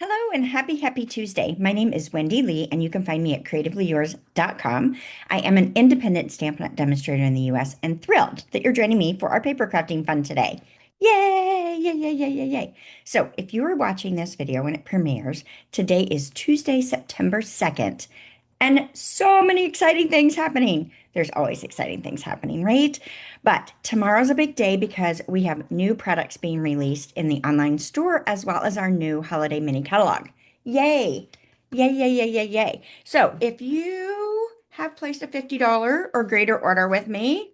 Hello and happy Tuesday. My name is Wendy Lee, and you can find me at CreativeLeeYours.com. I am an independent Stampin' Up! Demonstrator in the US and thrilled that you're joining me for our paper crafting fun today. Yay! Yay, yay, yay, yay, yay. So, if you are watching this video when it premieres, today is Tuesday, September 2nd, and so many exciting things happening. There's always exciting things happening, right? But tomorrow's a big day because we have new products being released in the online store as well as our new holiday mini catalog. Yay! Yay, yay, yay, yay, yay. So if you have placed a $50 or greater order with me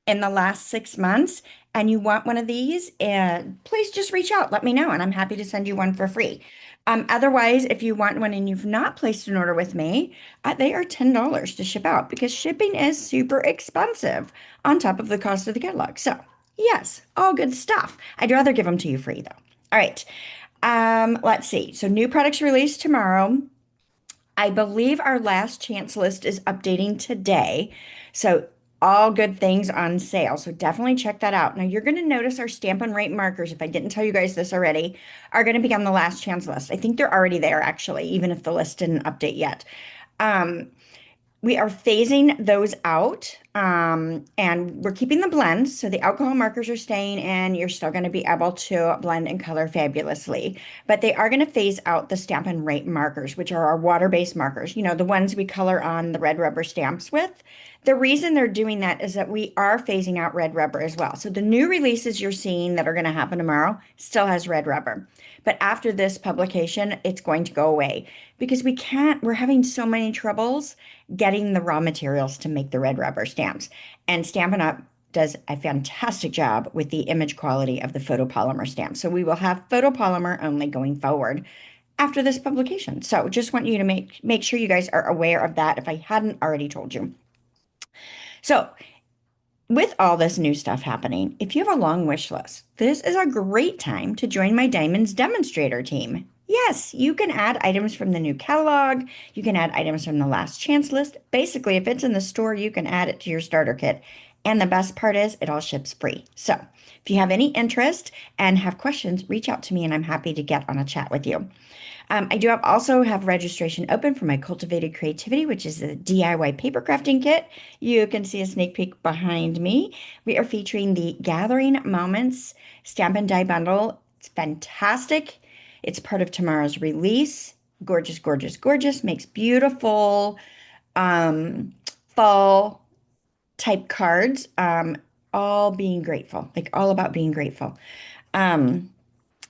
in the last 6 months and you want one of these, please just reach out. Let me know, and I'm happy to send you one for free. Otherwise, if you want one and you've not placed an order with me, they are $10 to ship out because shipping is super expensive on top of the cost of the catalog. So, yes, all good stuff. I'd rather give them to you free though. All right. Let's see. So, new products released tomorrow. I believe our last chance list is updating today. So, all good things on sale. So, definitely check that out. Now, you're going to notice our Stampin' Rate markers, if I didn't tell you guys this already, are going to be on the last chance list. I think they're already there, actually, even if the list didn't update yet. Um, we are phasing those out, and we're keeping the blends. So the alcohol markers are staying in. You're still going to be able to blend and color fabulously. But they are going to phase out the Stampin' Rate markers, which are our water-based markers, the ones we color on the red rubber stamps with. The reason they're doing that is that we are phasing out red rubber as well. So the new releases you're seeing that are going to happen tomorrow still has red rubber. But after this publication, it's going to go away because we're having so many troubles getting the raw materials to make the red rubber stamps. And Stampin' Up! Does a fantastic job with the image quality of the photopolymer stamps. So we will have photopolymer only going forward after this publication. So just want you to make sure you guys are aware of that if I hadn't already told you. So with all this new stuff happening, if you have a long wish list, this is a great time to join my Diamonds demonstrator team. Yes, you can add items from the new catalog. You can add items from the last chance list. Basically, if it's in the store, you can add it to your starter kit. And the best part is it all ships free. So if you have any interest and have questions, reach out to me and I'm happy to get on a chat with you. I do also have registration open for my Cultivated Creativity, which is a DIY paper crafting kit. You can see a sneak peek behind me. We are featuring the Gathering Moments Stamp and Die Bundle. It's fantastic. It's part of tomorrow's release. Gorgeous, gorgeous, gorgeous. Makes beautiful fall type cards. All being grateful, like all about being grateful. Um,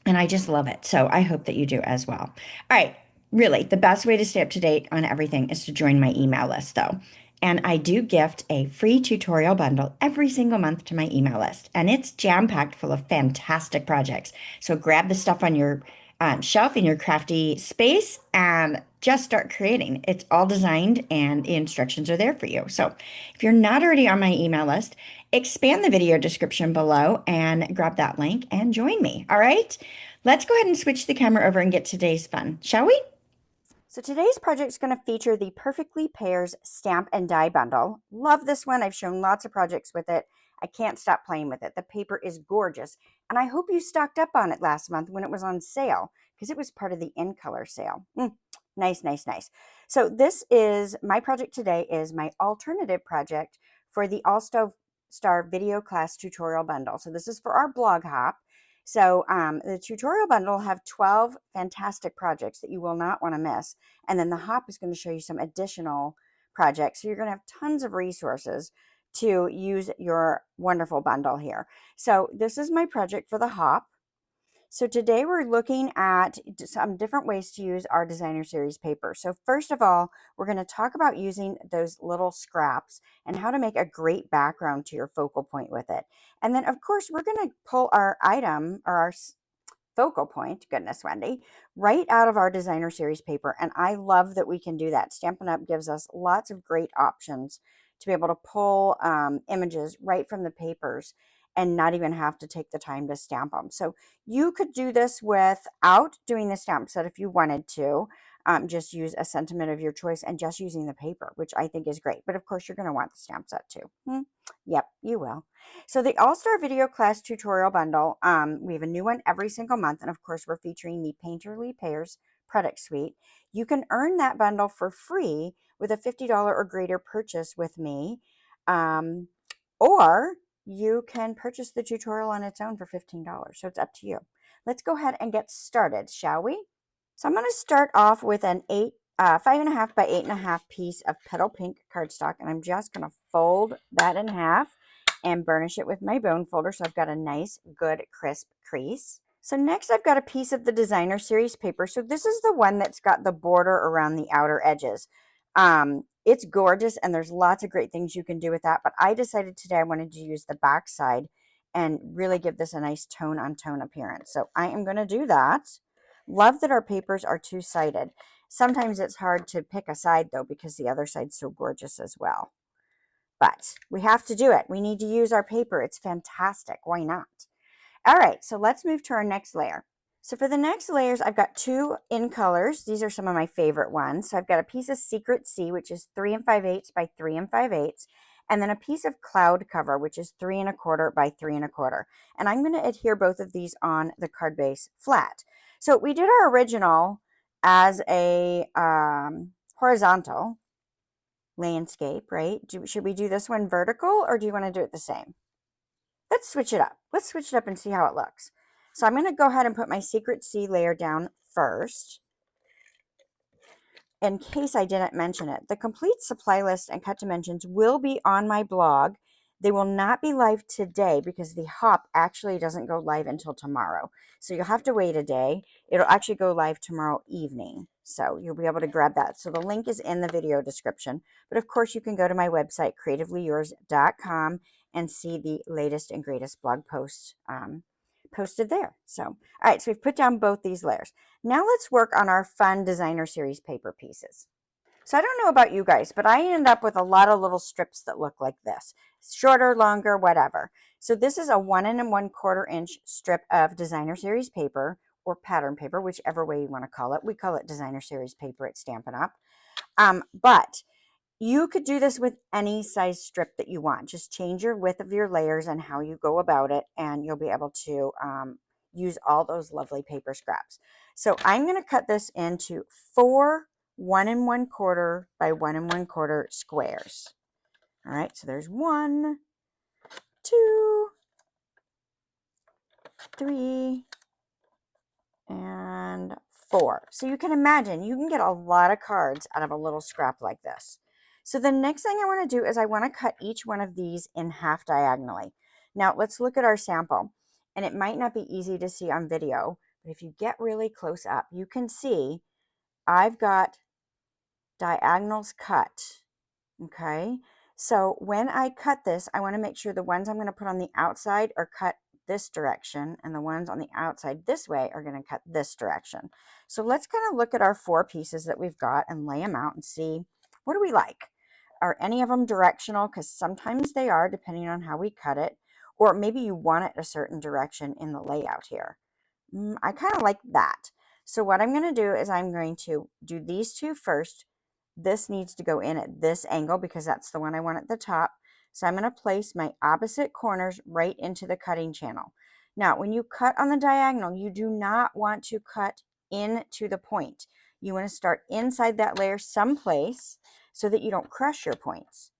and I just love it. So I hope that you do as well. All right. Really, the best way to stay up to date on everything is to join my email list, though. And I do gift a free tutorial bundle every single month to my email list. And it's jam-packed full of fantastic projects. So grab the stuff on your shelf in your crafty space and just start creating. It's all designed and the instructions are there for you. So if you're not already on my email list, expand the video description below and grab that link and join me. All right, let's go ahead and switch the camera over and get today's fun, shall we? So today's project is going to feature the Perfectly Pairs Stamp and Die Bundle. Love this one. I've shown lots of projects with it. I can't stop playing with it. The paper is gorgeous. And I hope you stocked up on it last month when it was on sale because it was part of the in color sale. Nice, nice, nice. So this is my project today is my alternative project for the All-Star Video Class Tutorial Bundle. So this is for our blog hop. So the tutorial bundle will have 12 fantastic projects that you will not want to miss. And then the hop is going to show you some additional projects. So you're going to have tons of resources to use your wonderful bundle here. So this is my project for the hop. So today we're looking at some different ways to use our designer series paper. So first of all, we're going to talk about using those little scraps and how to make a great background to your focal point with it. And then of course, we're going to pull our item or our focal point, goodness, Wendy, right out of our designer series paper. And I love that we can do that. Stampin' Up! Gives us lots of great options to be able to pull images right from the papers and not even have to take the time to stamp them. So you could do this without doing the stamp set if you wanted to. just use a sentiment of your choice and just using the paper, which I think is great. But of course, you're going to want the stamp set too. Yep, you will. So the All-Star Video Class Tutorial Bundle, we have a new one every single month. And of course, we're featuring the Painterly Pairs product suite. You can earn that bundle for free with a $50 or greater purchase with me. Or you can purchase the tutorial on its own for $15. So it's up to you. Let's go ahead and get started, shall we? So I'm going to start off with an 5.5 by 8.5 piece of petal pink cardstock, and I'm just going to fold that in half and burnish it with my bone folder so I've got a nice, good, crisp crease. So next I've got a piece of the Designer Series paper. So this is the one that's got the border around the outer edges. It's gorgeous, and there's lots of great things you can do with that, but I decided today I wanted to use the back side and really give this a nice tone-on-tone appearance. So I am going to do that. Love that our papers are two-sided. Sometimes it's hard to pick a side, though, because the other side's so gorgeous as well. But we have to do it. We need to use our paper. It's fantastic. Why not? All right, so let's move to our next layer. So for the next layers, I've got two in colors. These are some of my favorite ones. So I've got a piece of Secret Sea, which is 3 5/8 by 3 5/8, and then a piece of Cloud Cover, which is 3 1/4 by 3 1/4. And I'm going to adhere both of these on the card base flat. So we did our original as a horizontal landscape, right? Should we do this one vertical, or do you want to do it the same? Let's switch it up. Let's switch it up and see how it looks. So I'm going to go ahead and put my Secret Sea layer down first. In case I didn't mention it, the complete supply list and cut dimensions will be on my blog. They will not be live today because the hop actually doesn't go live until tomorrow. So you'll have to wait a day. It'll actually go live tomorrow evening. So you'll be able to grab that. So the link is in the video description. But of course, you can go to my website, CreativeLeeYours.com, and see the latest and greatest blog posts posted there. So, all right, so we've put down both these layers. Now let's work on our fun Designer Series paper pieces. So I don't know about you guys, but I end up with a lot of little strips that look like this. Shorter, longer, whatever. So this is a 1 1/4 inch strip of Designer Series paper, or pattern paper, whichever way you want to call it. We call it Designer Series paper at Stampin' Up. But you could do this with any size strip that you want. Just change your width of your layers and how you go about it, and you'll be able to use all those lovely paper scraps. So I'm going to cut this into 4 1 1/4 by 1 1/4 squares. All right, so there's 1, 2, 3, and 4. So you can imagine you can get a lot of cards out of a little scrap like this. So the next thing I want to do is I want to cut each one of these in half diagonally. Now let's look at our sample, and it might not be easy to see on video, but if you get really close up, you can see I've got diagonals cut. Okay, so when I cut this, I want to make sure the ones I'm going to put on the outside are cut this direction, and the ones on the outside this way are going to cut this direction. So let's kind of look at our 4 pieces that we've got and lay them out and see, what do we like? Are any of them directional? Because sometimes they are, depending on how we cut it, or maybe you want it a certain direction in the layout here. I kind of like that. So what I'm going to do is I'm going to do these 2 first. This needs to go in at this angle because that's the one I want at the top. So I'm going to place my opposite corners right into the cutting channel. Now, when you cut on the diagonal, you do not want to cut into the point. You want to start inside that layer someplace so that you don't crush your points.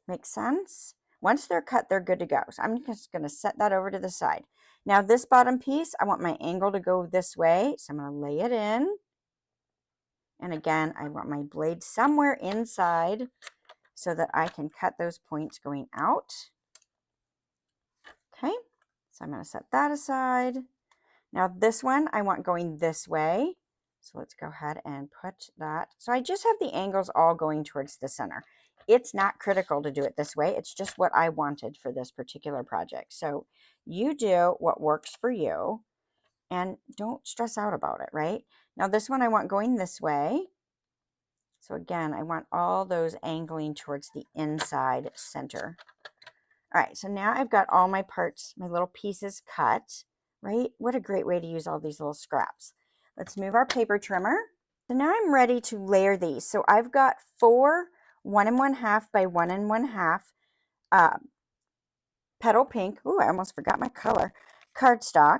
Make sense? Once they're cut, they're good to go. So I'm just going to set that over to the side. Now, this bottom piece, I want my angle to go this way. So I'm going to lay it in. And again, I want my blade somewhere inside so that I can cut those points going out. Okay, so I'm going to set that aside. Now this one I want going this way. So let's go ahead and put that. So I just have the angles all going towards the center. It's not critical to do it this way. It's just what I wanted for this particular project. So you do what works for you and don't stress out about it, right? Now this one I want going this way. So again, I want all those angling towards the inside center. All right, so now I've got all my parts, my little pieces cut, right? What a great way to use all these little scraps. Let's move our paper trimmer. So now I'm ready to layer these. So I've got 4 1 1/2 by 1 1/2 petal pink. Ooh, I almost forgot my color. Cardstock.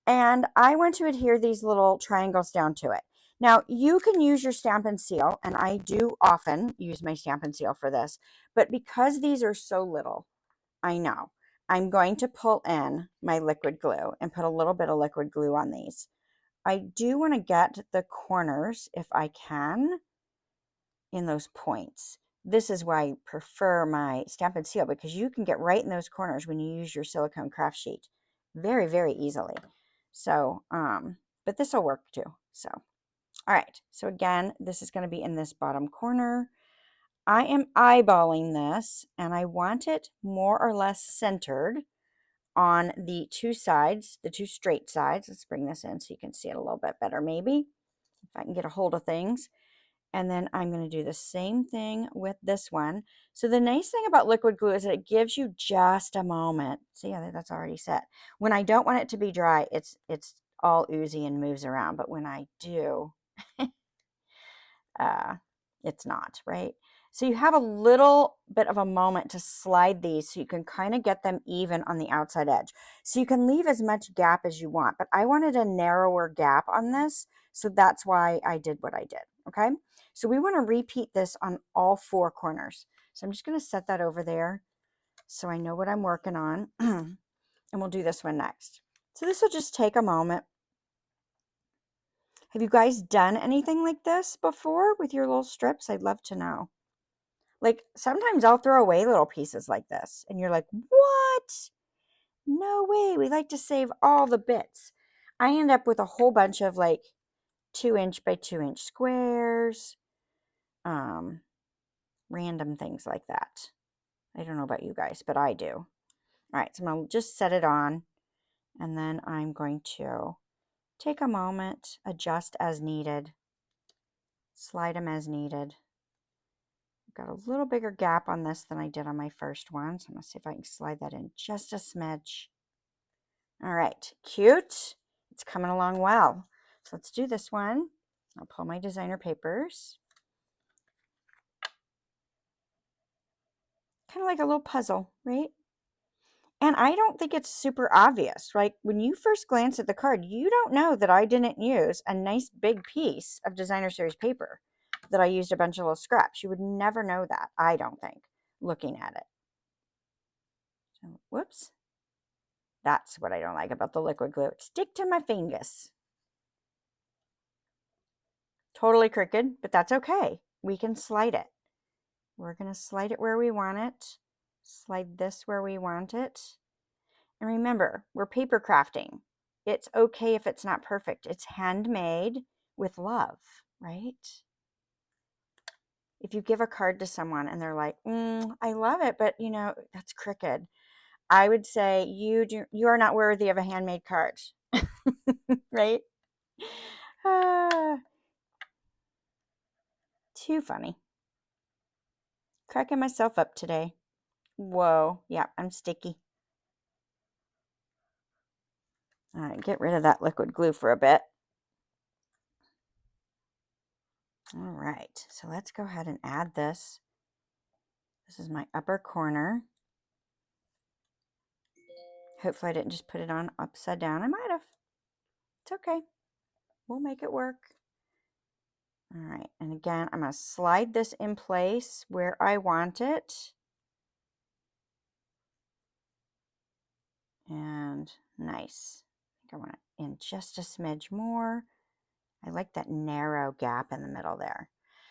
And I want to adhere these little triangles down to it. Now, you can use your Stampin' Seal, and I do often use my Stampin' Seal for this, but because these are so little, I know, I'm going to pull in my liquid glue and put a little bit of liquid glue on these. I do want to get the corners, if I can, in those points. This is why I prefer my Stampin' Seal, because you can get right in those corners when you use your silicone craft sheet very, very easily. So, but this will work too. So, all right. So again, this is going to be in this bottom corner. I am eyeballing this, and I want it more or less centered on the two sides, the two straight sides. Let's bring this in so you can see it a little bit better, maybe, if I can get a hold of things. And then I'm going to do the same thing with this one. So the nice thing about liquid glue is that it gives you just a moment. See, that's already set. When I don't want it to be dry, it's all oozy and moves around. But when I do, it's not, right? So you have a little bit of a moment to slide these so you can kind of get them even on the outside edge. So you can leave as much gap as you want, but I wanted a narrower gap on this, so that's why I did what I did, okay? So we want to repeat this on all 4 corners. So I'm just going to set that over there so I know what I'm working on, and we'll do this one next. So this will just take a moment. Have you guys done anything like this before with your little strips? I'd love to know. Like, sometimes I'll throw away little pieces like this, and you're like, what? No way. We like to save all the bits. I end up with a whole bunch of like 2-inch by 2-inch squares, random things like that. I don't know about you guys, but I do. All right, so I'm going to just set it on, and then I'm going to take a moment, adjust as needed, slide them as needed. Got a little bigger gap on this than I did on my first one, so I'm going to see if I can slide that in just a smidge. All right, cute. It's coming along well. So let's do this one. I'll pull my designer papers. Kind of like a little puzzle, right? And I don't think it's super obvious. Like, when you first glance at the card, you don't know that I didn't use a nice big piece of designer series paper, that I used a bunch of little scraps. You would never know that, I don't think, looking at it. So, whoops. That's what I don't like about the liquid glue. It stick to my fingers. Totally crooked, but that's okay. We can slide it. We're going to slide it where we want it. Slide this where we want it. And remember, we're paper crafting. It's okay if it's not perfect. It's handmade with love, right? If you give a card to someone and they're like, I love it, but you know, that's crooked, I would say you are not worthy of a handmade card. Right? Too funny. Cracking myself up today. Whoa. Yeah, I'm sticky. All right, get rid of that liquid glue for a bit. All right, so let's go ahead and add this. This is my upper corner. Hopefully I didn't just put it on upside down. I might have. It's okay. We'll make it work. All right, and again, I'm going to slide this in place where I want it. And nice. I think I want it in just a smidge more. I like that narrow gap in the middle there.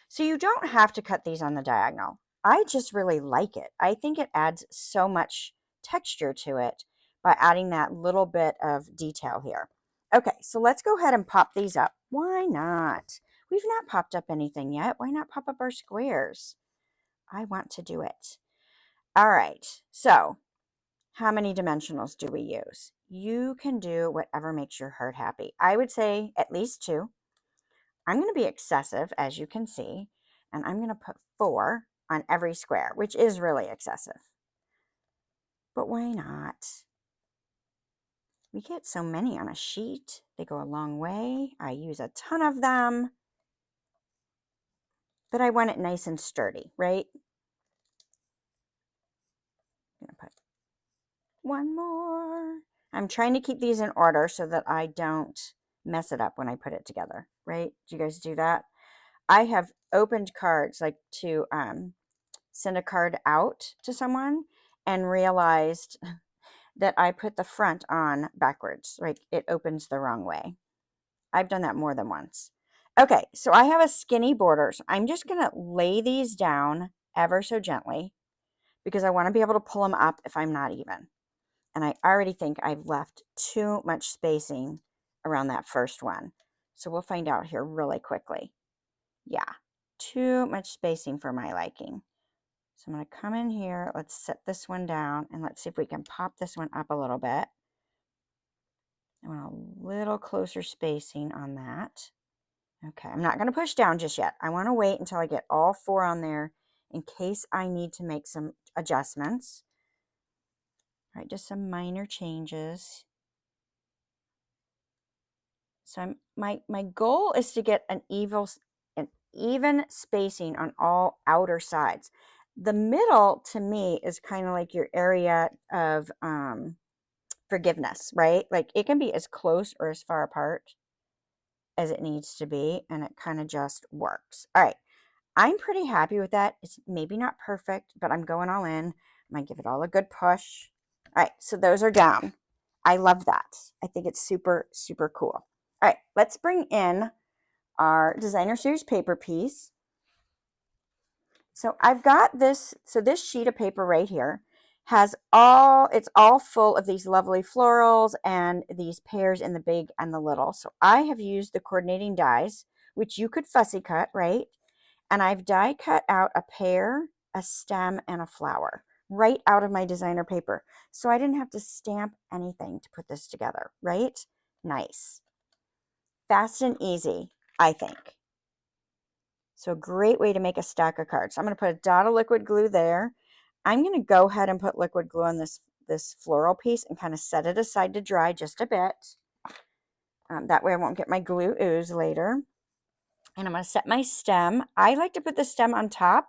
So you don't have to cut these on the diagonal. I just really like it. I think it adds so much texture to it by adding that little bit of detail here. Okay, so let's go ahead and pop these up. Why not? We've not popped up anything yet. Why not pop up our squares? I want to do it. All right, so how many dimensionals do we use? You can do whatever makes your heart happy. I would say at least 2. I'm going to be excessive, as you can see, and I'm going to put 4 on every square, which is really excessive. But why not? We get so many on a sheet. They go a long way. I use a ton of them. but I want it nice and sturdy, right? I'm going to put one more. I'm trying to keep these in order so that I don't mess it up when I put it together, right? Do you guys do that? I have opened cards like to send a card out to someone and realized that I put the front on backwards, like it opens the wrong way. I've done that more than once. Okay, so I have a skinny border. So I'm just going to lay these down ever so gently because I want to be able to pull them up if I'm not even. And I already think I've left too much spacing around that first one. So we'll find out here really quickly. Yeah, too much spacing for my liking. So I'm going to come in here. Let's set this one down and let's see if we can pop this one up a little bit. I want a little closer spacing on that. Okay, I'm not going to push down just yet. I want to wait until I get all 4 on there in case I need to make some adjustments. All right, just some minor changes. So my goal is to get an even spacing on all outer sides. The middle to me is kind of like your area of forgiveness, right? Like it can be as close or as far apart as it needs to be, and it kind of just works. All right, I'm pretty happy with that. It's maybe not perfect, but I'm going all in. I might give it all a good push. All right, so those are down. I love that. I think it's super, super cool. All right, let's bring in our designer series paper piece. So I've got this, so this sheet of paper right here has it's all full of these lovely florals and these pears in the big and the little. So I have used the coordinating dies, which you could fussy cut, right? And I've die cut out a pear, a stem, and a flower right out of my designer paper. So I didn't have to stamp anything to put this together, right? Nice. Fast and easy, I think. So a great way to make a stack of cards. So I'm going to put a dot of liquid glue there. I'm going to go ahead and put liquid glue on this floral piece and kind of set it aside to dry just a bit. That way I won't get my glue ooze later. And I'm going to set my stem. I like to put the stem on top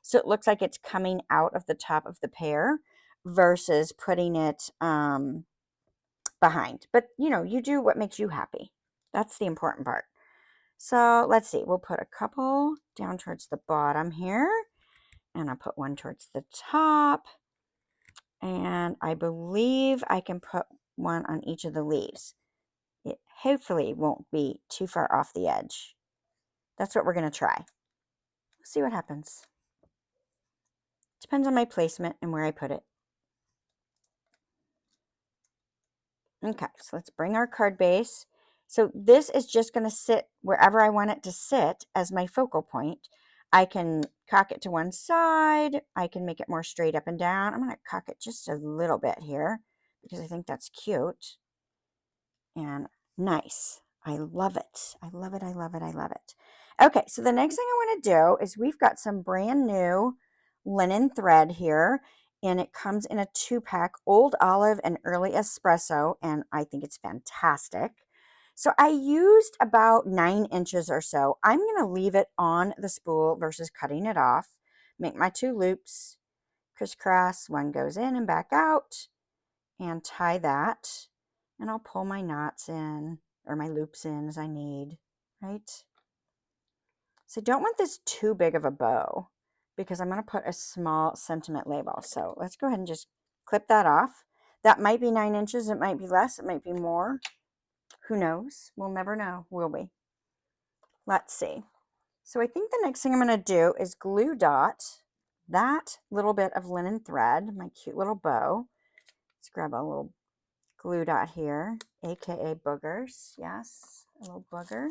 so it looks like it's coming out of the top of the pear versus putting it behind. But, you know, you do what makes you happy. That's the important part. So let's see. We'll put a couple down towards the bottom here. And I'll put one towards the top. And I believe I can put one on each of the leaves. It hopefully won't be too far off the edge. That's what we're going to try. We'll see what happens. Depends on my placement and where I put it. Okay, so let's bring our card base. So this is just going to sit wherever I want it to sit as my focal point. I can cock it to one side. I can make it more straight up and down. I'm going to cock it just a little bit here because I think that's cute and nice. I love it. I love it. I love it. I love it. Okay, so the next thing I want to do is we've got some brand new linen thread here, and it comes in a 2-pack, Old Olive and Early Espresso, and I think it's fantastic. So I used about 9 inches or so. I'm going to leave it on the spool versus cutting it off. Make my 2 loops, crisscross, one goes in and back out, and tie that. And I'll pull my knots in, or my loops in as I need, right? So I don't want this too big of a bow because I'm going to put a small sentiment label. So let's go ahead and just clip that off. That might be 9 inches. It might be less. It might be more. Who knows? We'll never know, will we? Let's see. So I think the next thing I'm going to do is glue dot that little bit of linen thread, my cute little bow. Let's grab a little glue dot here, aka boogers. Yes, a little booger.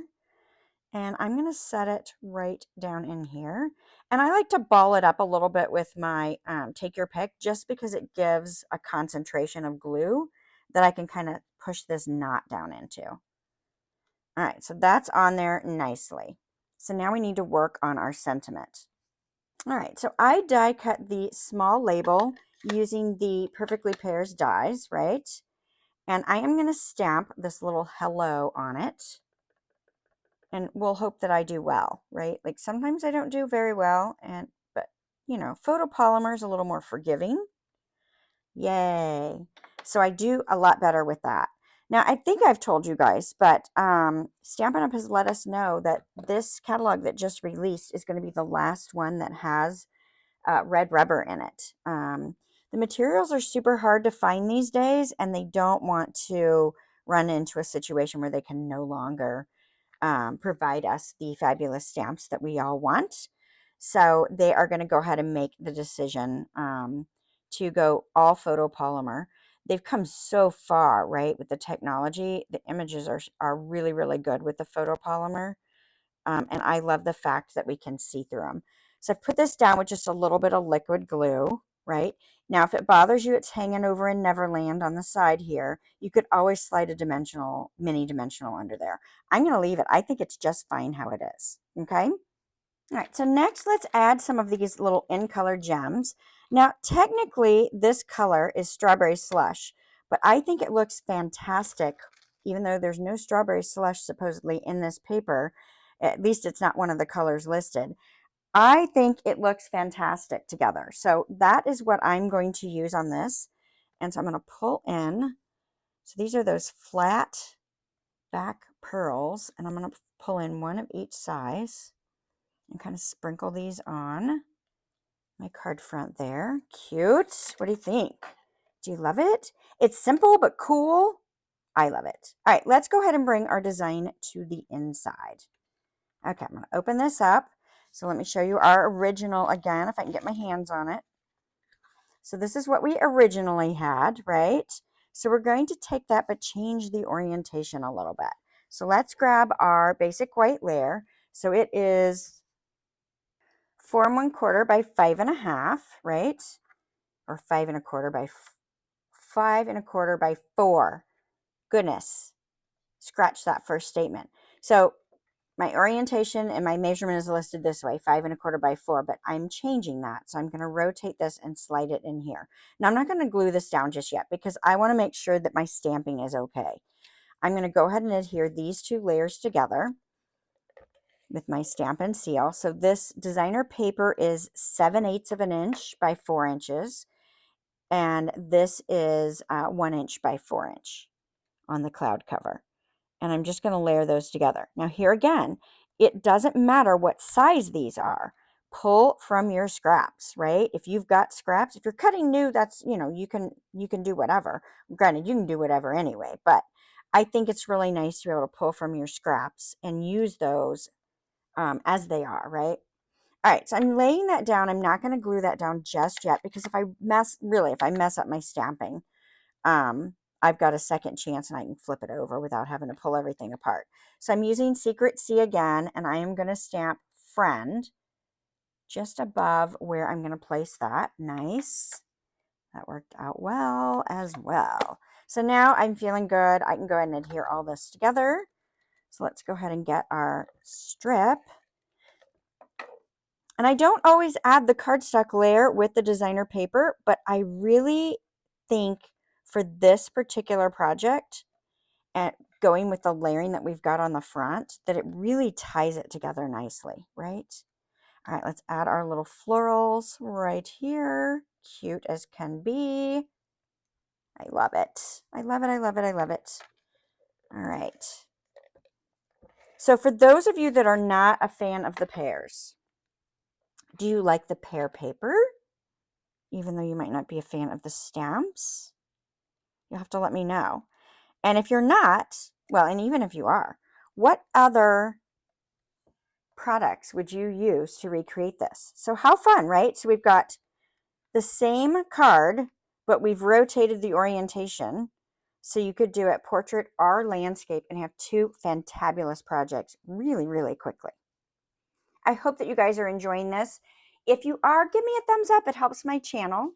And I'm going to set it right down in here. And I like to ball it up a little bit with my take your pick, just because it gives a concentration of glue that I can kind of push this knot down into. All right, so that's on there nicely. So now we need to work on our sentiment. All right, so I die cut the small label using the Perfectly Pairs dies, right? And I am going to stamp this little hello on it. and we'll hope that I do well, right? Like sometimes I don't do very well, but you know, photopolymer is a little more forgiving. Yay. So I do a lot better with that. Now, I think I've told you guys, but Stampin' Up! Has let us know that this catalog that just released is going to be the last one that has red rubber in it. The materials are super hard to find these days, and they don't want to run into a situation where they can no longer provide us the fabulous stamps that we all want. So they are going to go ahead and make the decision to go all photopolymer. They've come so far, right, with the technology. The images are really, really good with the photopolymer. And I love the fact that we can see through them. So I've put this down with just a little bit of liquid glue, right? Now, if it bothers you, it's hanging over in Neverland on the side here. You could always slide a mini dimensional under there. I'm going to leave it. I think it's just fine how it is. Okay. All right, so next let's add some of these little in color gems. Now, technically this color is strawberry slush, but I think it looks fantastic, even though there's no strawberry slush supposedly in this paper. At least it's not one of the colors listed. I think it looks fantastic together. So that is what I'm going to use on this. And so I'm going to pull in. So these are those flat back pearls, and I'm going to pull in one of each size and kind of sprinkle these on my card front there. Cute. What do you think? Do you love it? It's simple but cool. I love it. All right, let's go ahead and bring our design to the inside. Okay, I'm going to open this up. So let me show you our original again, if I can get my hands on it. So this is what we originally had, right? So we're going to take that but change the orientation a little bit. So let's grab our basic white layer. So it is 4 1/4 by 5 1/2, right? Or 5 1/4 by 5 1/4 by 4. Goodness, scratch that first statement. So my orientation and my measurement is listed this way, 5 1/4 by 4, but I'm changing that. So I'm going to rotate this and slide it in here. Now I'm not going to glue this down just yet because I want to make sure that my stamping is okay. I'm going to go ahead and adhere these two layers together with my Stampin' Seal. So this designer paper is 7/8 of an inch by 4 inches. And this is 1 inch by 4 inch on the cloud cover. And I'm just going to layer those together. Now here again, it doesn't matter what size these are. Pull from your scraps, right? If you've got scraps, if you're cutting new, that's, you know, you can do whatever. Granted, you can do whatever anyway, but I think it's really nice to be able to pull from your scraps and use those as they are, right? All right, so I'm laying that down. I'm not going to glue that down just yet because if I mess up my stamping, I've got a second chance and I can flip it over without having to pull everything apart. So I'm using Secret C again, and I am going to stamp Friend just above where I'm going to place that. Nice. That worked out well as well. So now I'm feeling good. I can go ahead and adhere all this together. So let's go ahead and get our strip. And I don't always add the cardstock layer with the designer paper, but I really think for this particular project and going with the layering that we've got on the front, that it really ties it together nicely, right? All right, let's add our little florals right here. Cute as can be. I love it. I love it. I love it. I love it. All right. So for those of you that are not a fan of the pears, do you like the pear paper? Even though you might not be a fan of the stamps? You'll have to let me know. And if you're not, well, and even if you are, what other products would you use to recreate this? So how fun, right? So we've got the same card, but we've rotated the orientation. So you could do it portrait or landscape and have two fantabulous projects really, really quickly. I hope that you guys are enjoying this. If you are, give me a thumbs up. It helps my channel.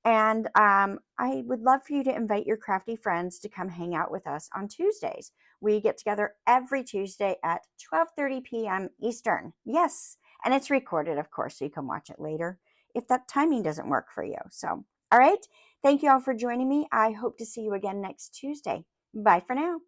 And I would love for you to invite your crafty friends to come hang out with us on Tuesdays. We get together every Tuesday at 12:30 p.m. Eastern. Yes, and it's recorded, of course, so you can watch it later if that timing doesn't work for you. So, all right. Thank you all for joining me. I hope to see you again next Tuesday. Bye for now.